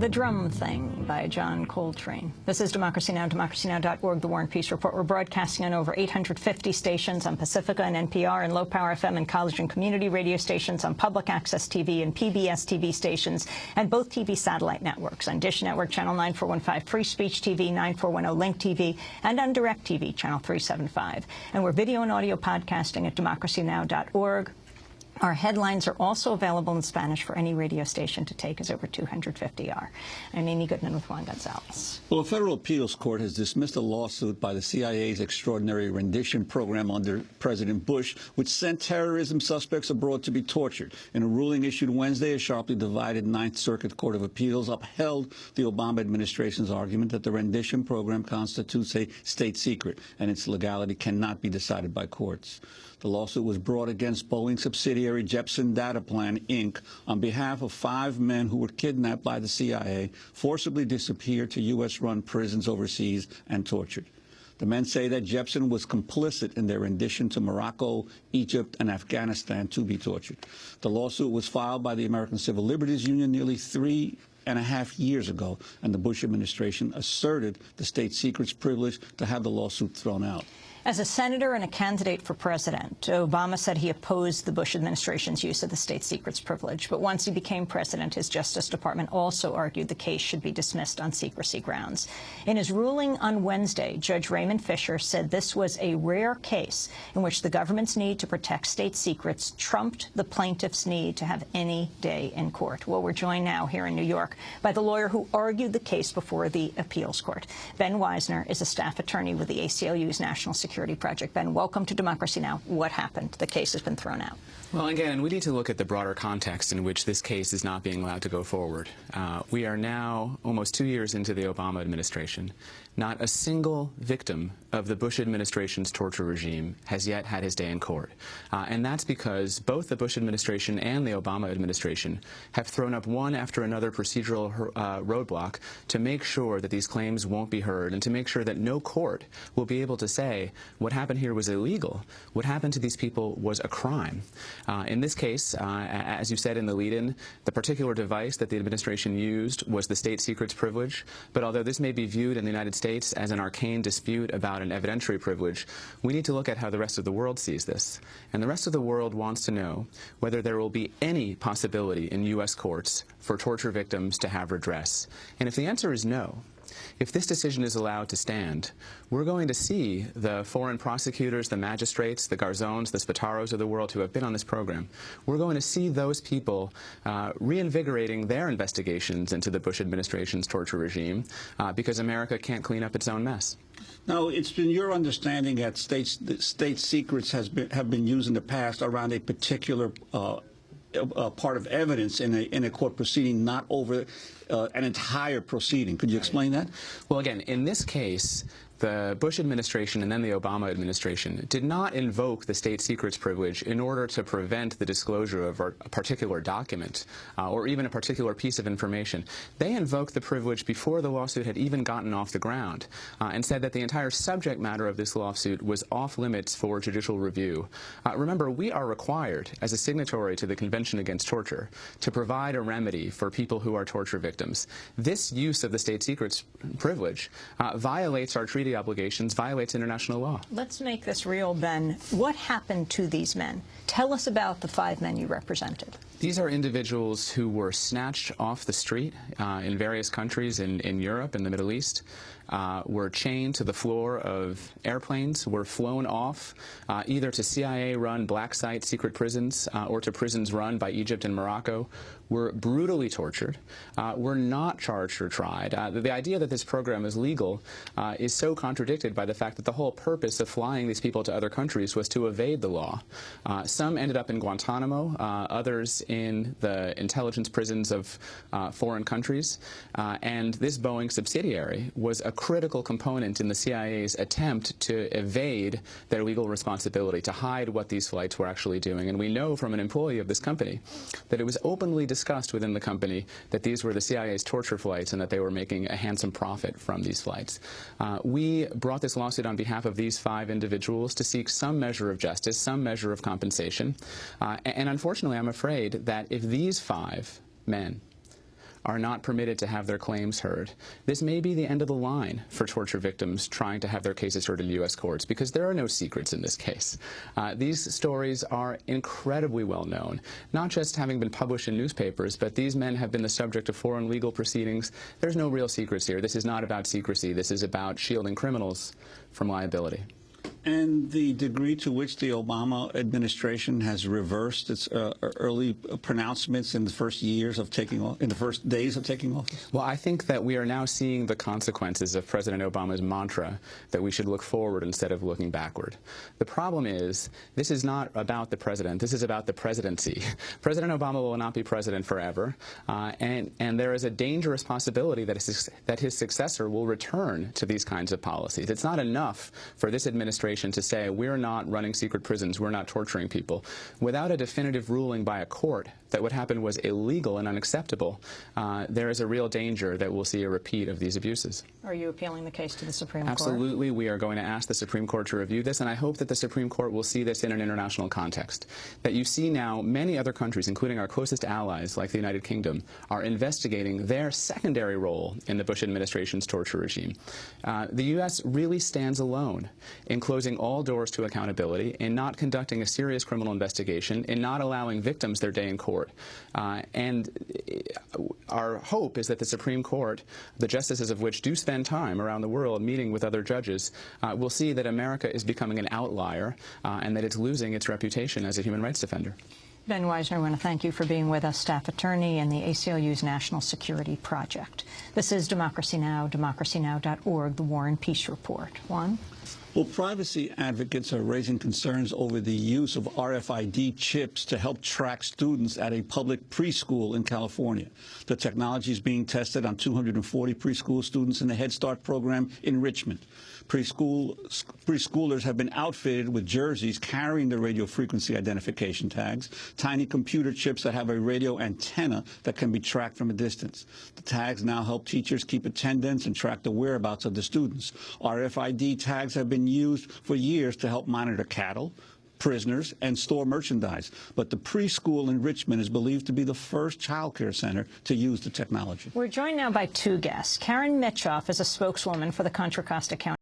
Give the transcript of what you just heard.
The Drum Thing by John Coltrane. This is Democracy Now!, democracynow.org, The War and Peace Report. We're broadcasting on over 850 stations on Pacifica and NPR and Low Power FM and college and community radio stations, on public access TV and PBS TV stations, and both TV satellite networks, on Dish Network Channel 9415, Free Speech TV, 9410 Link TV, and on Direct TV Channel 375. And we're video and audio podcasting at democracynow.org. Our headlines are also available in Spanish for any radio station to take, as over 250 are. I'm Amy Goodman with Juan Gonzalez. Well, a federal appeals court has dismissed a lawsuit by the CIA's extraordinary rendition program under President Bush, which sent terrorism suspects abroad to be tortured. In a ruling issued Wednesday, a sharply divided Ninth Circuit Court of Appeals upheld the Obama administration's argument that the rendition program constitutes a state secret and its legality cannot be decided by courts. The lawsuit was brought against Boeing subsidiary Jepson Data Plan, Inc., on behalf of 5 men who were kidnapped by the CIA, forcibly disappeared to U.S.-run prisons overseas, and tortured. The men say that Jepson was complicit in their rendition to Morocco, Egypt, and Afghanistan to be tortured. The lawsuit was filed by the American Civil Liberties Union nearly 3.5 years ago, and the Bush administration asserted the state secrets privilege to have the lawsuit thrown out. As a senator and a candidate for president, Obama said he opposed the Bush administration's use of the state secrets privilege. But once he became president, his Justice Department also argued the case should be dismissed on secrecy grounds. In his ruling on Wednesday, Judge Raymond Fisher said this was a rare case in which the government's need to protect state secrets trumped the plaintiff's need to have any day in court. Well, we're joined now here in New York by the lawyer who argued the case before the appeals court. Ben Weisner is a staff attorney with the ACLU's National Security Project. Ben, welcome to Democracy Now! What happened? The case has been thrown out. Well, again, we need to look at the broader context in which this case is not being allowed to go forward. We are now almost 2 years into the Obama administration. Not a single victim of the Bush administration's torture regime has yet had his day in court. And that's because both the Bush administration and the Obama administration have thrown up one after another procedural roadblock to make sure that these claims won't be heard and to make sure that no court will be able to say what happened here was illegal. What happened to these people was a crime. In this case, as you said in the lead-in, the particular device that the administration used was the state secrets privilege. But although this may be viewed in the United States as an arcane dispute about an evidentiary privilege, we need to look at how the rest of the world sees this. And the rest of the world wants to know whether there will be any possibility in U.S. courts for torture victims to have redress. And if the answer is no, if this decision is allowed to stand, we're going to see the foreign prosecutors, the magistrates, the Garzones, the Spataros of the world who have been on this program. We're going to see those people reinvigorating their investigations into the Bush administration's torture regime because America can't clean up its own mess. Now, it's been your understanding that state secrets have been used in the past around a particular part of evidence in a court proceeding, not over an entire proceeding. Could you explain that? Well, again, in this case, the Bush administration and then the Obama administration did not invoke the state secrets privilege in order to prevent the disclosure of a particular document or even a particular piece of information. They invoked the privilege before the lawsuit had even gotten off the ground and said that the entire subject matter of this lawsuit was off limits for judicial review. Remember, we are required as a signatory to the Convention Against Torture to provide a remedy for people who are torture victims. This use of the state secrets privilege violates our treaty obligations, violates international law. Let's make this real, Ben. What happened to these men? Tell us about the 5 men you represented. These are individuals who were snatched off the street in various countries in Europe and the Middle East, were chained to the floor of airplanes, were flown off either to CIA-run black site secret prisons or to prisons run by Egypt and Morocco, were brutally tortured, were not charged or tried. The idea that this program is legal is so contradicted by the fact that the whole purpose of flying these people to other countries was to evade the law. Some ended up in Guantanamo, others in the intelligence prisons of foreign countries, and this Boeing subsidiary was a critical component in the CIA's attempt to evade their legal responsibility, to hide what these flights were actually doing. And we know from an employee of this company that it was openly discussed within the company that these were the CIA's torture flights and that they were making a handsome profit from these flights. We brought this lawsuit on behalf of these 5 individuals to seek some measure of justice, some measure of compensation. And unfortunately, I'm afraid that if these 5 men are not permitted to have their claims heard, this may be the end of the line for torture victims trying to have their cases heard in U.S. courts, because there are no secrets in this case. These stories are incredibly well known, not just having been published in newspapers, but these men have been the subject of foreign legal proceedings. There's no real secrets here. This is not about secrecy. This is about shielding criminals from liability. And the degree to which the Obama administration has reversed its early pronouncements in the first years of taking off, in the first days of taking office? Well, I think that we are now seeing the consequences of President Obama's mantra that we should look forward instead of looking backward. The problem is, this is not about the president. This is about the presidency. President Obama will not be president forever, and there is a dangerous possibility that his successor will return to these kinds of policies. It's not enough for this administration to say, we're not running secret prisons, we're not torturing people, without a definitive ruling by a court that what happened was illegal and unacceptable. There is a real danger that we'll see a repeat of these abuses. Are you appealing the case to the Supreme Court? Absolutely. We are going to ask the Supreme Court to review this, and I hope that the Supreme Court will see this in an international context. That you see now many other countries, including our closest allies like the United Kingdom, are investigating their secondary role in the Bush administration's torture regime. The U.S. really stands alone in closing all doors to accountability, in not conducting a serious criminal investigation, in not allowing victims their day in court. And our hope is that the Supreme Court, the justices of which do spend time around the world meeting with other judges, will see that America is becoming an outlier and that it's losing its reputation as a human rights defender. Ben Weisner, I want to thank you for being with us, staff attorney in the ACLU's National Security Project. This is Democracy Now!, democracynow.org, the War and Peace Report. Juan? Well, privacy advocates are raising concerns over the use of RFID chips to help track students at a public preschool in California. The technology is being tested on 240 preschool students in the Head Start program in Richmond. Preschoolers have been outfitted with jerseys carrying the radio frequency identification tags, tiny computer chips that have a radio antenna that can be tracked from a distance. The tags now help teachers keep attendance and track the whereabouts of the students. RFID tags have been used for years to help monitor cattle, prisoners, and store merchandise. But the preschool in Richmond is believed to be the first child care center to use the technology. We're joined now by two guests. Karen Mitchoff is a spokeswoman for the Contra Costa County